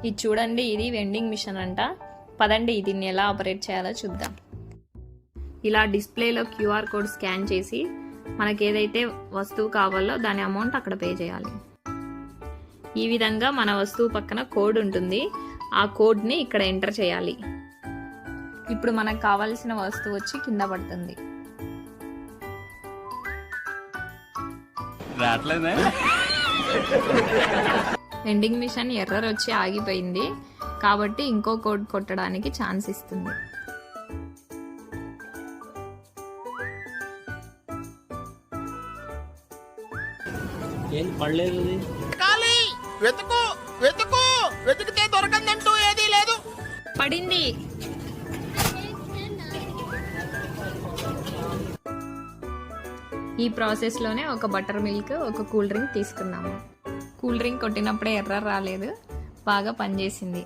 ఇది చూడండి, ఇది వెండింగ్ మిషన్ అంట. పదండి దీన్ని ఎలా ఆపరేట్ చేయాలో చూద్దాం. ఇలా డిస్ప్లేలో క్యూఆర్ కోడ్ స్కాన్ చేసి మనకి ఏదైతే వస్తువు కావాలో దాని అమౌంట్ అక్కడ పే చేయాలి. ఈ విధంగా మన వస్తువు పక్కన కోడ్ ఉంటుంది. ఆ కోడ్ని ఇక్కడ ఎంటర్ చేయాలి. ఇప్పుడు మనకు కావాల్సిన వస్తువు వచ్చి కింద పడుతుంది. వెండింగ్ మిషన్ ఎర్రర్ వచ్చి ఆగిపోయింది కాబట్టి ఇంకో కోడ్ కొట్టడానికి ఛాన్స్ ఇస్తుంది. వెతికితే దొరకందంటూ ఏదీ లేదు. పడింది. ఈ ప్రాసెస్ లోనే ఒక బటర్ మిల్క్, ఒక కూల్ డ్రింక్ తీసుకున్నాము. కూల్ డ్రింక్ కొట్టినప్పుడే ఎర్రర్ రాలేదు, బాగా పనిచేసింది.